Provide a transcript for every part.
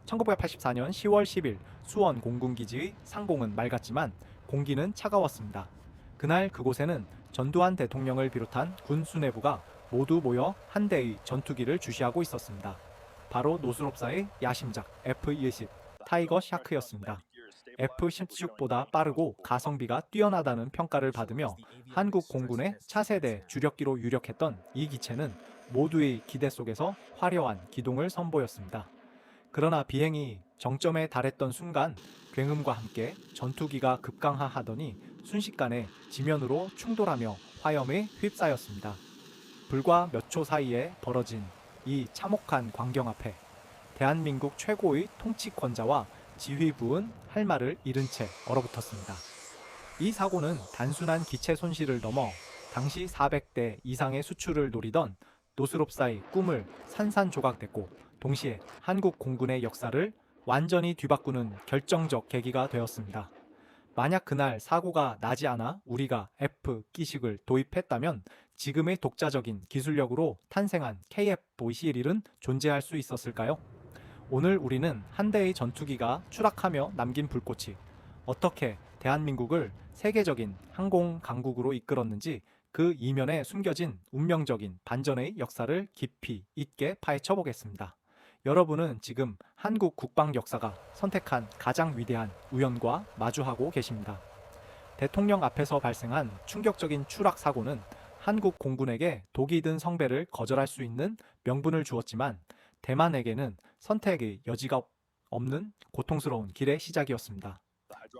1984년 10월 10일 수원 공군기지의 상공은 맑았지만 공기는 차가웠습니다. 그날 그곳에는 전두환 대통령을 비롯한 군 수뇌부가 모두 모여 한 대의 전투기를 주시하고 있었습니다. 바로 노스롭사의 야심작 F-20 타이거 샤크였습니다. F-16보다 빠르고 가성비가 뛰어나다는 평가를 받으며 한국 공군의 차세대 주력기로 유력했던 이 기체는 모두의 기대 속에서 화려한 기동을 선보였습니다. 그러나 비행이 정점에 달했던 순간 굉음과 함께 전투기가 급강하하더니 순식간에 지면으로 충돌하며 화염에 휩싸였습니다. 불과 몇 초 사이에 벌어진 이 참혹한 광경 앞에 대한민국 최고의 통치권자와 지휘부은 할 말을 잃은 채 얼어붙었습니다. 이 사고는 단순한 기체 손실을 넘어 당시 400대 이상의 수출을 노리던 노스롭사의 꿈을 산산조각냈고 동시에 한국 공군의 역사를 완전히 뒤바꾸는 결정적 계기가 되었습니다. 만약 그날 사고가 나지 않아 우리가 F-기식을 도입했다면 지금의 독자적인 기술력으로 탄생한 KF-51은 존재할 수 있었을까요? 오늘 우리는 한 대의 전투기가 추락하며 남긴 불꽃이 어떻게 대한민국을 세계적인 항공 강국으로 이끌었는지 그 이면에 숨겨진 운명적인 반전의 역사를 깊이 있게 파헤쳐 보겠습니다. 여러분은 지금 한국 국방 역사가 선택한 가장 위대한 우연과 마주하고 계십니다. 대통령 앞에서 발생한 충격적인 추락 사고는 한국 공군에게 독이 든 성배를 거절할 수 있는 명분을 주었지만 대만에게는 선택의 여지가 없는 고통스러운 길의 시작이었습니다.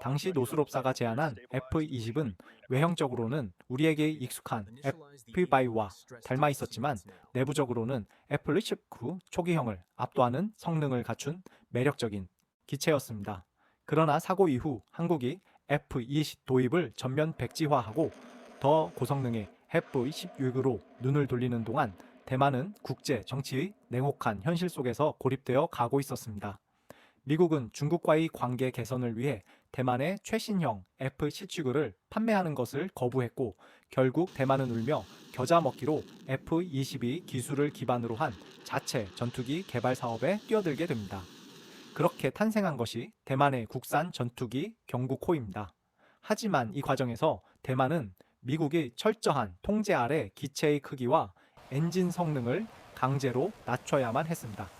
당시 노스롭사가 제안한 F-20은 외형적으로는 우리에게 익숙한 F-5와 닮아 있었지만 내부적으로는 F-19 초기형을 압도하는 성능을 갖춘 매력적인 기체였습니다. 그러나 사고 이후 한국이 F-20 도입을 전면 백지화하고 더 고성능의 F-16으로 눈을 돌리는 동안 대만은 국제 정치의 냉혹한 현실 속에서 고립되어 가고 있었습니다. 미국은 중국과의 관계 개선을 위해 대만의 최신형 F-17을 판매하는 것을 거부했고 결국 대만은 울며 겨자 먹기로 F-22 기술을 기반으로 한 자체 전투기 개발 사업에 뛰어들게 됩니다. 그렇게 탄생한 것이 대만의 국산 전투기 경국호입니다. 하지만 이 과정에서 대만은 미국의 철저한 통제 아래 기체의 크기와 엔진 성능을 강제로 낮춰야만 했습니다.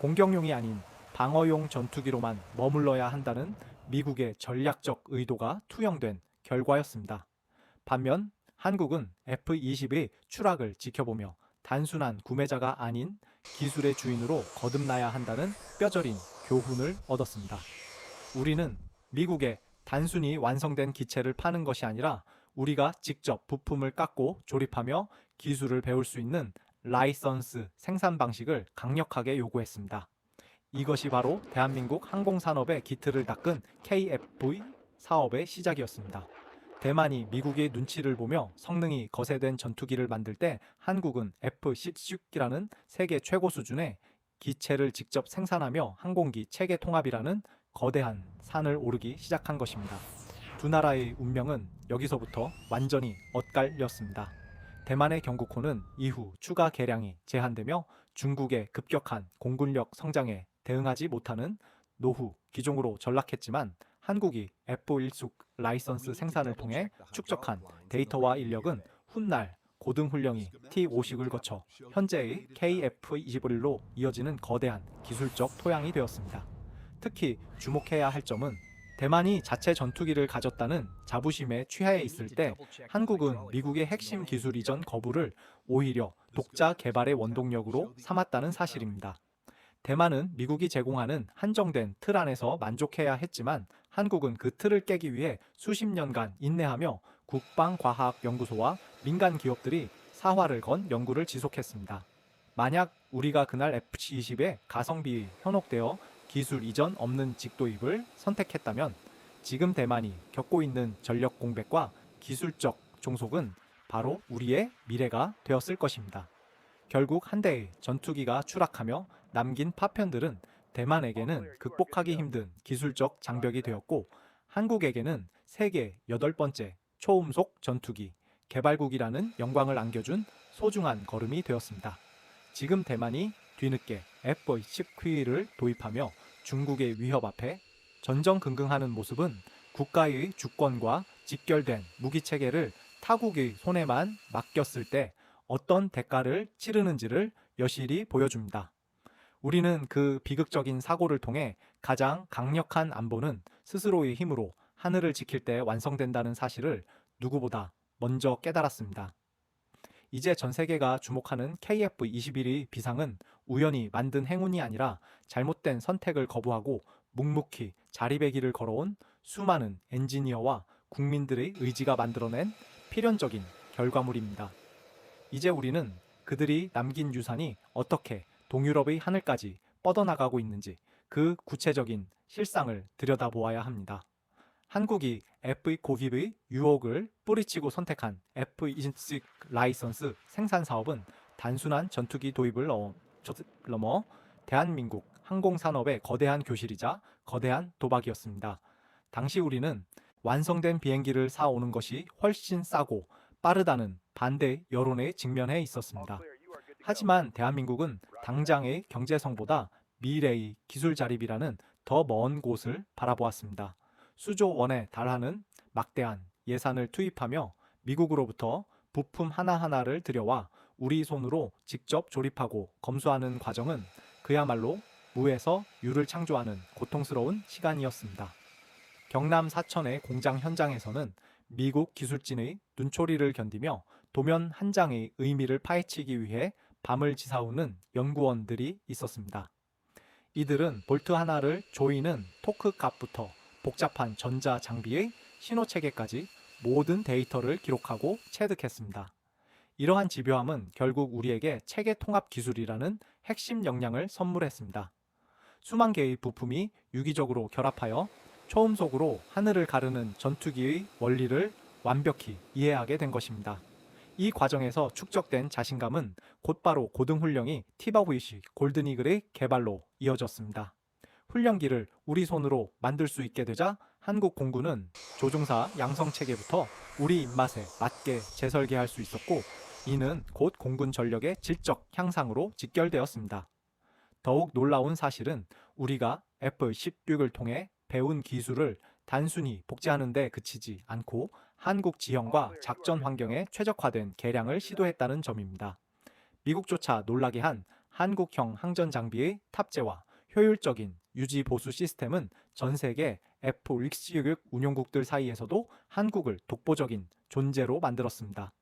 공격용이 아닌 방어용 전투기로만 머물러야 한다는 미국의 전략적 의도가 투영된 결과였습니다. 반면 한국은 F-20의 추락을 지켜보며 단순한 구매자가 아닌 기술의 주인으로 거듭나야 한다는 뼈저린 교훈을 얻었습니다. 우리는 미국에 단순히 완성된 기체를 파는 것이 아니라 우리가 직접 부품을 깎고 조립하며 기술을 배울 수 있는 라이선스 생산 방식을 강력하게 요구했습니다. 이것이 바로 대한민국 항공산업의 기틀을 닦은 KF 사업의 시작이었습니다. 대만이 미국의 눈치를 보며 성능이 거세된 전투기를 만들 때 한국은 F-16이라는 세계 최고 수준의 기체를 직접 생산하며 항공기 체계 통합이라는 거대한 산을 오르기 시작한 것입니다. 두 나라의 운명은 여기서부터 완전히 엇갈렸습니다. 대만의 경국호는 이후 추가 개량이 제한되며 중국의 급격한 공군력 성장에 대응하지 못하는 노후 기종으로 전락했지만 한국이 F-16 라이선스 생산을 통해 축적한 데이터와 인력은 훗날 고등훈련이 T-50을 거쳐 현재의 KF-21로 이어지는 거대한 기술적 토양이 되었습니다. 특히 주목해야 할 점은 대만이 자체 전투기를 가졌다는 자부심에 취해 있을 때 한국은 미국의 핵심 기술 이전 거부를 오히려 독자 개발의 원동력으로 삼았다는 사실입니다. 대만은 미국이 제공하는 한정된 틀 안에서 만족해야 했지만 한국은 그 틀을 깨기 위해 수십 년간 인내하며 국방과학연구소와 민간 기업들이 사활을 건 연구를 지속했습니다. 만약 우리가 그날 F-20의 가성비에 현혹되어 기술 이전 없는 직도입을 선택했다면 지금 대만이 겪고 있는 전력 공백과 기술적 종속은 바로 우리의 미래가 되었을 것입니다. 결국 한 대의 전투기가 추락하며 남긴 파편들은 대만에게는 극복하기 힘든 기술적 장벽이 되었고 한국에게는 세계 8번째 초음속 전투기 개발국이라는 영광을 안겨준 소중한 걸음이 되었습니다. 지금 대만이 뒤늦게 F-19를 도입하며 중국의 위협 앞에 전전긍긍하는 모습은 국가의 주권과 직결된 무기 체계를 타국의 손에만 맡겼을 때 어떤 대가를 치르는지를 여실히 보여줍니다. 우리는 그 비극적인 사고를 통해 가장 강력한 안보는 스스로의 힘으로 하늘을 지킬 때 완성된다는 사실을 누구보다 먼저 깨달았습니다. 이제 전 세계가 주목하는 KF-21의 비상은 우연히 만든 행운이 아니라 잘못된 선택을 거부하고 묵묵히 자립의 길을 걸어온 수많은 엔지니어와 국민들의 의지가 만들어낸 필연적인 결과물입니다. 이제 우리는 그들이 남긴 유산이 어떻게 동유럽의 하늘까지 뻗어나가고 있는지 그 구체적인 실상을 들여다보아야 합니다. 한국이 F-고깁의 유혹을 뿌리치고 선택한 F-26 라이선스 생산 사업은 단순한 전투기 도입을 넘어 대한민국 항공산업의 거대한 교실이자 거대한 도박이었습니다. 당시 우리는 완성된 비행기를 사오는 것이 훨씬 싸고 빠르다는 반대 여론에 직면해 있었습니다. 하지만 대한민국은 당장의 경제성보다 미래의 기술 자립이라는 더 먼 곳을 바라보았습니다. 수조 원에 달하는 막대한 예산을 투입하며 미국으로부터 부품 하나하나를 들여와 우리 손으로 직접 조립하고 검수하는 과정은 그야말로 무에서 유를 창조하는 고통스러운 시간이었습니다. 경남 사천의 공장 현장에서는 미국 기술진의 눈초리를 견디며 도면 한 장의 의미를 파헤치기 위해 밤을 지사오는 연구원들이 있었습니다. 이들은 볼트 하나를 조이는 토크 값부터 복잡한 전자 장비의 신호 체계까지 모든 데이터를 기록하고 체득했습니다. 이러한 집요함은 결국 우리에게 체계 통합 기술이라는 핵심 역량을 선물했습니다. 수만 개의 부품이 유기적으로 결합하여 초음속으로 하늘을 가르는 전투기의 원리를 완벽히 이해하게 된 것입니다. 이 과정에서 축적된 자신감은 곧바로 고등훈령이 티버브이식 골든이글의 개발로 이어졌습니다. 훈련기를 우리 손으로 만들 수 있게 되자 한국 공군은 조종사 양성체계부터 우리 입맛에 맞게 재설계할 수 있었고, 이는 곧 공군 전력의 질적 향상으로 직결되었습니다. 더욱 놀라운 사실은 우리가 F-16을 통해 배운 기술을 단순히 복제하는 데 그치지 않고 한국 지형과 작전 환경에 최적화된 개량을 시도했다는 점입니다. 미국조차 놀라게 한 한국형 항전 장비의 탑재와 효율적인 유지 보수 시스템은 전 세계 F-16 운용국들 사이에서도 한국을 독보적인 존재로 만들었습니다.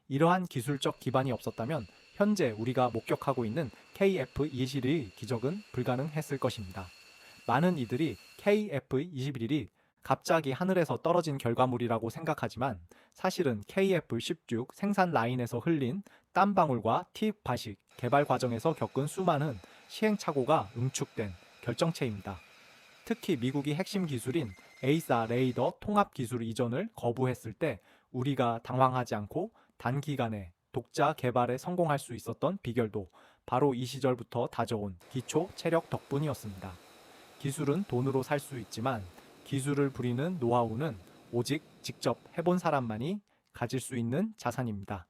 이러한 기술적 기반이 없었다면 현재 우리가 목격하고 있는 KF-21의 기적은 불가능했을 것입니다. 많은 이들이 KF-21이 갑자기 하늘에서 떨어진 결과물이라고 생각하지만 사실은 KF-16 생산 라인에서 흘린 땀방울과 팁바식 개발 과정에서 겪은 수많은 시행착오가 응축된 결정체입니다. 특히 미국이 핵심 기술인 에이사 레이더 통합 기술 이전을 거부했을 때 우리가 당황하지 않고 단기간에 독자 개발에 성공할 수 있었던 비결도 바로 이 시절부터 다져온 기초 체력 덕분이었습니다. 기술은 돈으로 살 수 있지만 기술을 부리는 노하우는 오직 직접 해본 사람만이 가질 수 있는 자산입니다.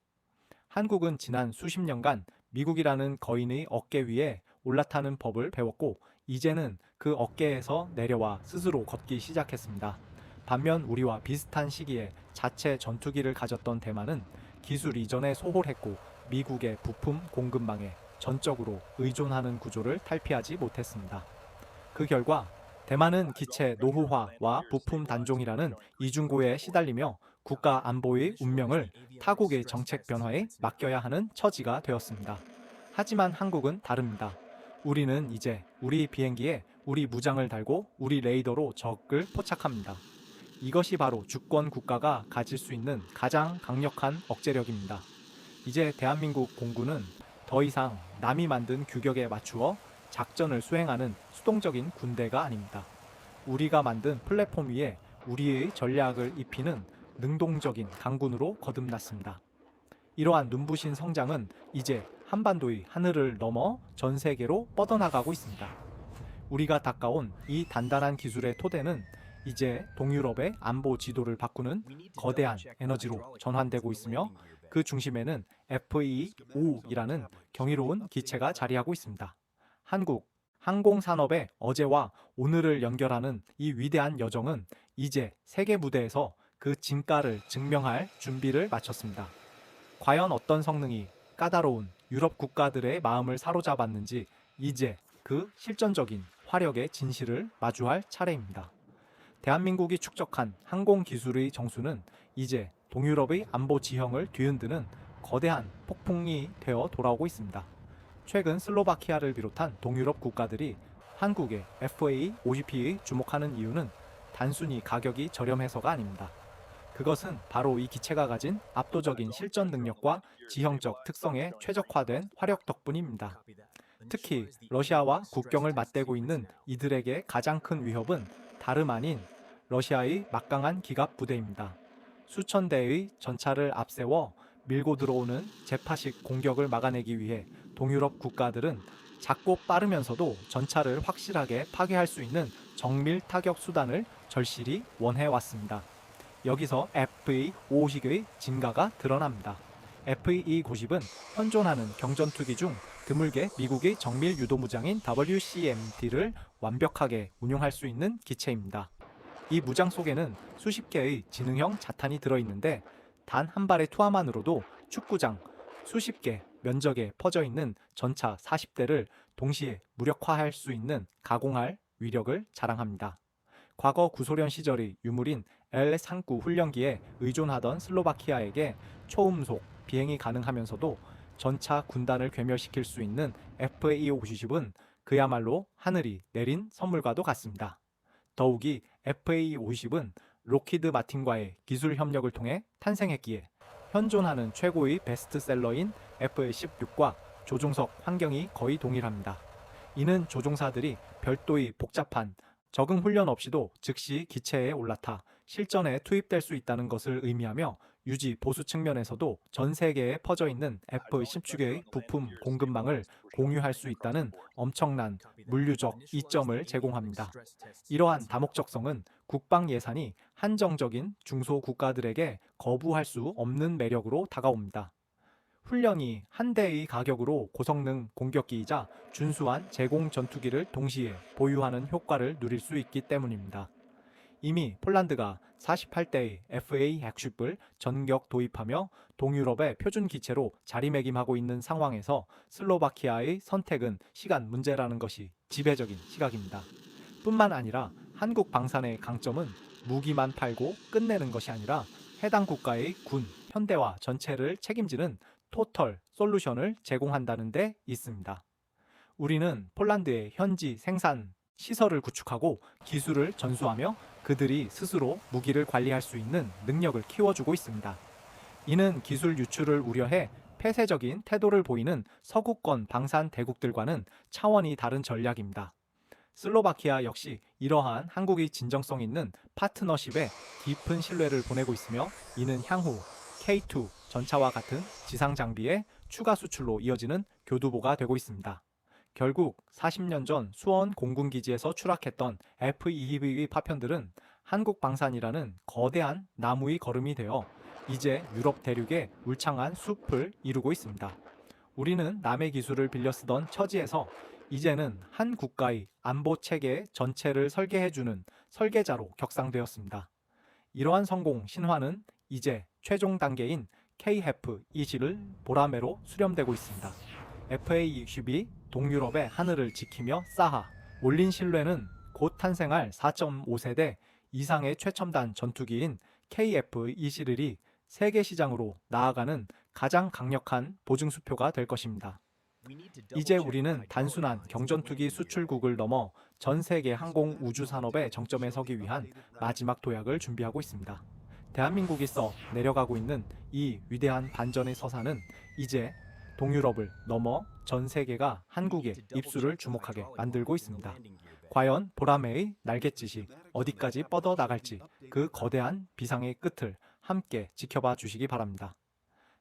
한국은 지난 수십 년간 미국이라는 거인의 어깨 위에 올라타는 법을 배웠고 이제는 그 어깨에서 내려와 스스로 걷기 시작했습니다. 반면 우리와 비슷한 시기에 자체 전투기를 가졌던 대만은 기술 이전에 소홀했고 미국의 부품 공급망에 전적으로 의존하는 구조를 탈피하지 못했습니다. 그 결과 대만은 기체 노후화와 부품 단종이라는 이중고에 시달리며 국가 안보의 운명을 타국의 정책 변화에 맡겨야 하는 처지가 되었습니다. 하지만 한국은 다릅니다. 우리는 이제 우리 비행기에 우리 무장을 달고 우리 레이더로 적을 포착합니다. 이것이 바로 주권 국가가 가질 수 있는 가장 강력한 억제력입니다. 이제 대한민국 공군은 더 이상 남이 만든 규격에 맞추어 작전을 수행하는 수동적인 군대가 아닙니다. 우리가 만든 플랫폼 위에 우리의 전략을 입히는 능동적인 강군으로 거듭났습니다. 이러한 눈부신 성장은 이제 한반도의 하늘을 넘어 전 세계로 뻗어나가고 있습니다. 우리가 닦아온 이 단단한 기술의 토대는 이제 동유럽의 안보 지도를 바꾸는 거대한 에너지로 전환되고 있으며 그 중심에는 FE-5이라는 경이로운 기체가 자리하고 있습니다. 한국, 항공산업의 어제와 오늘을 연결하는 이 위대한 여정은 이제 세계 무대에서 그 진가를 증명할 준비를 마쳤습니다. 과연 어떤 성능이 까다로운 유럽 국가들의 마음을 사로잡았는지 이제 그 실전적인 화력의 진실을 마주할 차례입니다. 대한민국이 축적한 항공 기술의 정수는 이제 동유럽의 안보 지형을 뒤흔드는 거대한 폭풍이 되어 돌아오고 있습니다. 최근 슬로바키아를 비롯한 동유럽 국가들이 한국의 FA-50P에 주목하는 이유는 단순히 가격이 저렴해서가 아닙니다. 그것은 바로 이 기체가 가진 압도적인 실전 능력과 지형적 특성에 최적화된 화력 덕분입니다. 특히 러시아와 국경을 맞대고 있는 이들에게 가장 큰 위협은 다름 아닌 러시아의 막강한 기갑 부대입니다. 수천 대의 전차를 앞세워 밀고 들어오는 재파식 공격을 막아내기 위해 동유럽 국가들은 작고 빠르면서도 전차를 확실하게 파괴할 수 있는 정밀 타격 수단을 절실히 원해왔습니다. 여기서 FA-50의 진가가 드러납니다. FA-50은 현존하는 경전투기 중 드물게 미국의 정밀 유도 무장인 WCMD를 완벽하게 운용할 수 있는 기체입니다. 이 무장 속에는 수십 개의 지능형 자탄이 들어있는데 단 한 발의 투하만으로도 축구장 수십 개 면적에 퍼져 있는 전차 40대를 동시에 무력화할 수 있는 가공할 위력을 자랑합니다. 과거 구소련 시절의 유물인 LS-39 훈련기에 의존하던 슬로바키아에게 초음속 비행이 가능하면서도 전차 군단을 괴멸시킬 수 있는 FA-50은 그야말로 하늘이 내린 선물과도 같습니다. 더욱이 FA-50은 록히드 마틴과의 기술 협력을 통해 탄생했기에 현존하는 최고의 베스트셀러인 F-16과 조종석 환경이 거의 동일합니다. 이는 조종사들이 별도의 복잡한 적응 훈련 없이도 즉시 기체에 올라타 실전에 투입될 수 있다는 것을 의미하며 유지 보수 측면에서도 전 세계에 퍼져 있는 F-16의 부품 공급망을 공유할 수 있다는 엄청난 물류적 이점을 제공합니다. 이러한 다목적성은 국방 예산이 한정적인 중소 국가들에게 거부할 수 없는 매력으로 다가옵니다. 훈련이 한 대의 가격으로 고성능 공격기이자 준수한 제공 전투기를 동시에 보유하는 효과를 누릴 수 있기 때문입니다. 이미 폴란드가 48대의 FA-110을 전격 도입하며 동유럽의 표준 기체로 자리매김하고 있는 상황에서 슬로바키아의 선택은 시간 문제라는 것이 지배적인 시각입니다. 뿐만 아니라 한국 방산의 강점은 무기만 팔고 끝내는 것이 아니라 해당 국가의 군, 현대화 전체를 책임지는 토털 솔루션을 제공한다는 데 있습니다. 우리는 폴란드의 현지 생산 시설을 구축하고 기술을 전수하며 그들이 스스로 무기를 관리할 수 있는 능력을 키워주고 있습니다. 이는 기술 유출을 우려해 폐쇄적인 태도를 보이는 서구권 방산 대국들과는 차원이 다른 전략입니다. 슬로바키아 역시 이러한 한국의 진정성 있는 파트너십에 깊은 신뢰를 보내고 있으며 이는 향후 K2 전차와 같은 지상 장비의 추가 수출로 이어지는 교두보가 되고 있습니다. 결국 40년 전 수원 공군기지에서 추락했던 F-22의 파편들은 한국 방산이라는 거대한 나무의 거름이 되어 이제 유럽 대륙의 울창한 숲을 이루고 있습니다. 우리는 남의 기술을 빌려 쓰던 처지에서 이제는 한 국가의 안보 체계 전체를 설계해주는 설계자로 격상되었습니다. 이러한 성공 신화는 이제 최종 단계인 KF-20을 보라매로 수렴되고 있습니다. FA-20이 동유럽의 하늘을 지키며 쌓아 올린 신뢰는 곧 탄생할 4.5세대 이상의 최첨단 전투기인 KF-21이 세계 시장으로 나아가는 가장 강력한 보증수표가 될 것입니다. 이제 우리는 단순한 경전투기 수출국을 넘어 전 세계 항공 우주 산업의 정점에 서기 위한 마지막 도약을 준비하고 있습니다. 대한민국이 써 내려가고 있는 이 위대한 반전의 서사는 이제 동유럽을 넘어 전 세계가 한국의 입술을 주목하게 만들고 있습니다. 과연 보라매의 날갯짓이 어디까지 뻗어 나갈지 그 거대한 비상의 끝을 함께 지켜봐 주시기 바랍니다.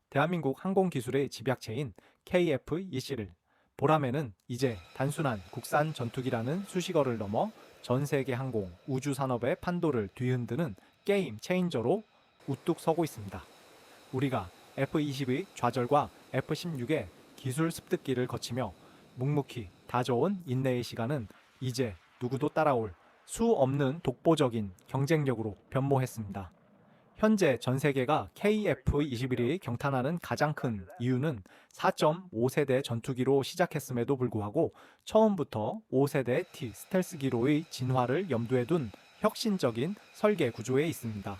대한민국 항공기술의 집약체인 KF-21 보라매는 이제 단순한 국산 전투기라는 수식어를 넘어 전 세계 항공 우주 산업의 판도를 뒤흔드는 게임 체인저로 우뚝 서고 있습니다. 우리가 F-20의 좌절과 F-16의 기술 습득기를 거치며 묵묵히 다져온 인내의 시간은 이제 누구도 따라올 수 없는 독보적인 경쟁력으로 변모했습니다. 현재 전 세계가 KF-21이 경탄하는 가장 큰 이유는 4.5세대 전투기로 시작했음에도 불구하고 처음부터 5세대 T 스텔스기로의 진화를 염두에 둔 혁신적인 설계 구조에 있습니다.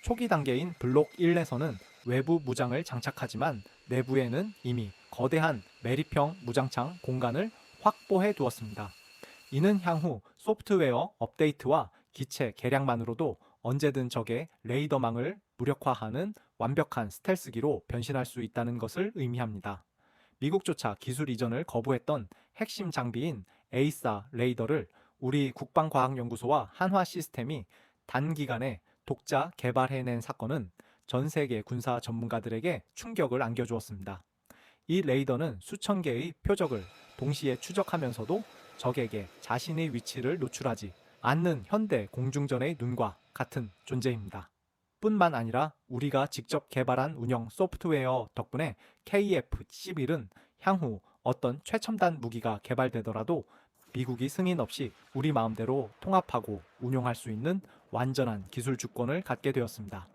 초기 단계인 블록 1에서는 외부 무장을 장착하지만 내부에는 이미 거대한 매립형 무장창 공간을 확보해 두었습니다. 이는 향후 소프트웨어 업데이트와 기체 개량만으로도 언제든 적의 레이더망을 무력화하는 완벽한 스텔스기로 변신할 수 있다는 것을 의미합니다. 미국조차 기술 이전을 거부했던 핵심 장비인 에이사 레이더를 우리 국방과학연구소와 한화시스템이 단기간에 독자 개발해낸 사건은 전 세계 군사 전문가들에게 충격을 안겨주었습니다. 이 레이더는 수천 개의 표적을 동시에 추적하면서도 적에게 자신의 위치를 노출하지 않는 현대 공중전의 눈과 같은 존재입니다. 뿐만 아니라 우리가 직접 개발한 운영 소프트웨어 덕분에 KF-11은 향후 어떤 최첨단 무기가 개발되더라도 미국이 승인 없이 우리 마음대로 통합하고 운용할 수 있는 완전한 기술 주권을 갖게 되었습니다.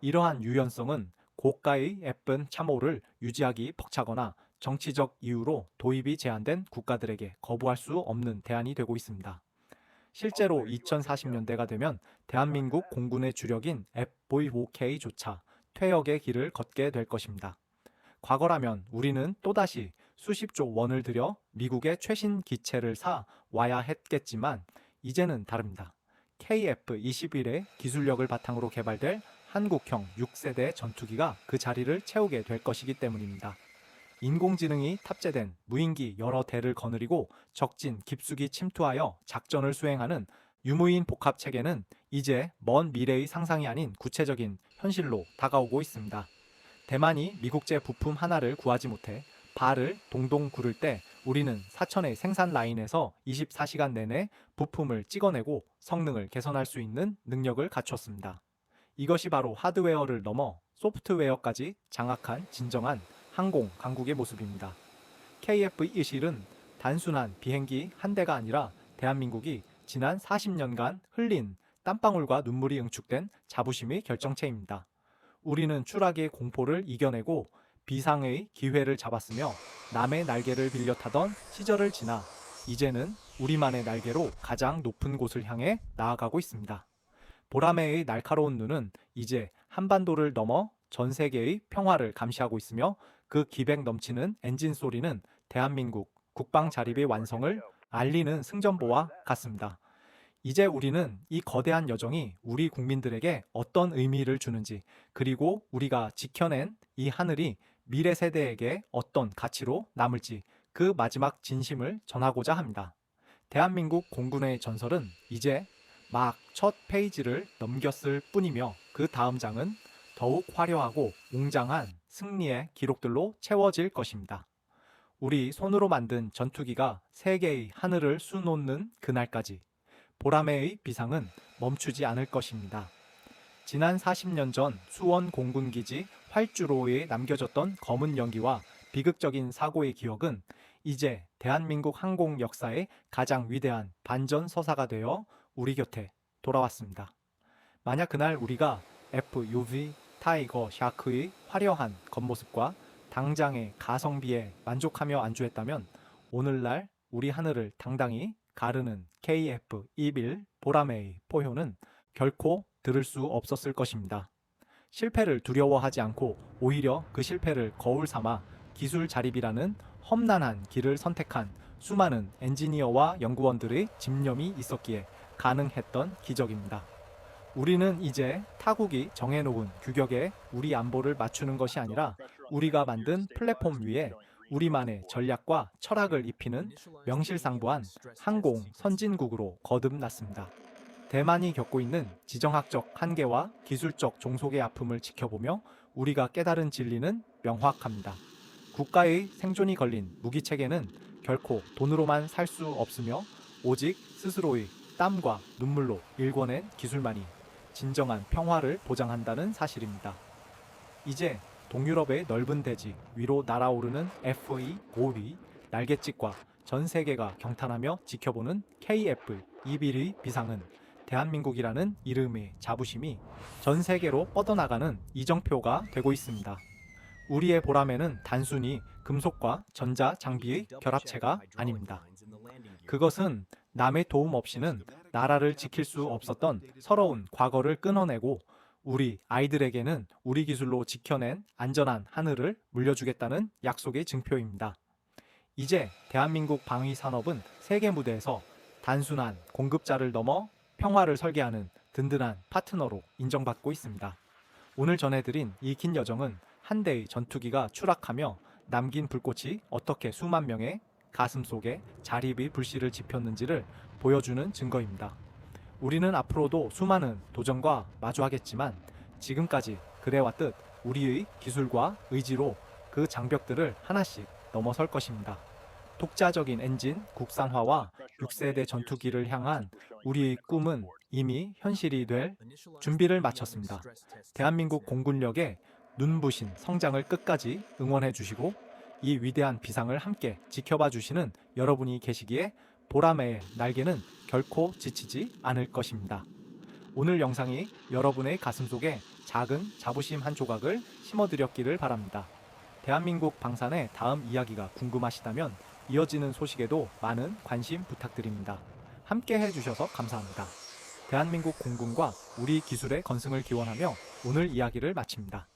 이러한 유연성은 고가의 예쁜 참호를 유지하기 벅차거나 정치적 이유로 도입이 제한된 국가들에게 거부할 수 없는 대안이 되고 있습니다. 실제로 2040년대가 되면 대한민국 공군의 주력인 F-5K조차 퇴역의 길을 걷게 될 것입니다. 과거라면 우리는 또다시 수십조 원을 들여 미국의 최신 기체를 사 와야 했겠지만 이제는 다릅니다. KF-21의 기술력을 바탕으로 개발될 한국형 6세대 전투기가 그 자리를 채우게 될 것이기 때문입니다. 인공지능이 탑재된 무인기 여러 대를 거느리고 적진 깊숙이 침투하여 작전을 수행하는 유무인 복합 체계는 이제 먼 미래의 상상이 아닌 구체적인 현실로 다가오고 있습니다. 대만이 미국제 부품 하나를 구하지 못해 발을 동동 구를 때 우리는 사천의 생산 라인에서 24시간 내내 부품을 찍어내고 성능을 개선할 수 있는 능력을 갖췄습니다. 이것이 바로 하드웨어를 넘어 소프트웨어까지 장악한 진정한 항공 강국의 모습입니다. KF-21은 단순한 비행기 한 대가 아니라 대한민국이 지난 40년간 흘린 땀방울과 눈물이 응축된 자부심의 결정체입니다. 우리는 추락의 공포를 이겨내고 비상의 기회를 잡았으며 남의 날개를 빌려 타던 시절을 지나 이제는 우리만의 날개로 가장 높은 곳을 향해 나아가고 있습니다. 보라매의 날카로운 눈은 이제 한반도를 넘어 전 세계의 평화를 감시하고 있으며 그 기백 넘치는 엔진 소리는 대한민국 국방 자립의 완성을 알리는 승전보와 같습니다. 이제 우리는 이 거대한 여정이 우리 국민들에게 어떤 의미를 주는지, 그리고 우리가 지켜낸 이 하늘이 미래 세대에게 어떤 가치로 남을지 그 마지막 진심을 전하고자 합니다. 대한민국 공군의 전설은 이제 막 첫 페이지를 넘겼을 뿐이며 그 다음 장은 더욱 화려하고 웅장한 승리의 기록들로 채워질 것입니다. 우리 손으로 만든 전투기가 세계의 하늘을 수놓는 그날까지 보라매의 비상은 멈추지 않을 것입니다. 지난 40년 전 수원 공군기지 활주로에 남겨졌던 검은 연기와 비극적인 사고의 기억은 이제 대한민국 항공 역사의 가장 위대한 반전서사가 되어 우리 곁에 돌아왔습니다. 만약 그날 우리가 FUV 타이거 샤크의 화려한 겉모습과 당장의 가성비에 만족하며 안주했다면 오늘날 우리 하늘을 당당히 가르는 KF-21 보라매의 포효는 결코 들을 수 없었을 것입니다. 실패를 두려워하지 않고 오히려 그 실패를 거울 삼아 기술 자립이라는 험난한 길을 선택한 수많은 엔지니어와 연구원들의 집념이 있었기에 가능했던 기적입니다. 우리는 이제 타국이 정해놓은 규격에 우리 안보를 맞추는 것이 아니라 우리가 만든 플랫폼 위에 우리만의 전략과 철학을 입히는 명실상부한 항공 선진국으로 거듭났습니다. 대만이 겪고 있는 지정학적 한계와 기술적 종속의 아픔을 지켜보며 우리가 깨달은 진리는 명확합니다. 국가의 생존이 걸린 무기체계는 결코 돈으로만 살 수 없으며 오직 스스로의 땀과 눈물로 일궈낸 기술만이 진정한 평화를 보장한다는 사실입니다. 이제 동유럽의 넓은 대지 위로 날아오르는 F-5위 날갯짓과 전 세계가 경탄하며 지켜보는 KF-21의 비상은 대한민국이라는 이름의 자부심이 전 세계로 뻗어나가는 이정표가 되고 있습니다. 우리의 보람에는 단순히 금속과 전자 장비의 결합체가 아닙니다. 그것은 남의 도움 없이는 나라를 지킬 수 없었던 서러운 과거를 끊어내고 우리 아이들에게는 우리 기술로 지켜낸 안전한 하늘을 물려주겠다는 약속의 증표입니다. 이제 대한민국 방위 산업은 세계 무대에서 단순한 공급자를 넘어 평화를 설계하는 든든한 파트너로 인정받고 있습니다. 오늘 전해드린 이 긴 여정은 한 대의 전투기가 추락하며 남긴 불꽃이 어떻게 수만 명의 가슴 속에 자립의 불씨를 지폈는지를 보여주는 증거입니다. 우리는 앞으로도 수많은 도전과 마주하겠지만 지금까지 그래왔듯 우리의 기술과 의지로 그 장벽들을 하나씩 넘어설 것입니다. 독자적인 엔진 국산화와 6세대 전투기를 향한 우리의 꿈은 이미 현실이 될 준비를 마쳤습니다. 대한민국 공군력의 눈부신 성장을 끝까지 응원해 주시고 이 위대한 비상을 함께 지켜봐 주시는 여러분이 계시기에 보람의 날개는 결코 지치지 않을 것입니다. 오늘 영상이 여러분의 가슴속에 작은 자부심 한 조각을 심어드렸기를 바랍니다. 대한민국 방산의 다음 이야기가 궁금하시다면 이어지는 소식에도 많은 관심 부탁드립니다. 함께 해주셔서 감사합니다. 대한민국 공군과 우리 기술의 건승을 기원하며 오늘 이야기를 마칩니다.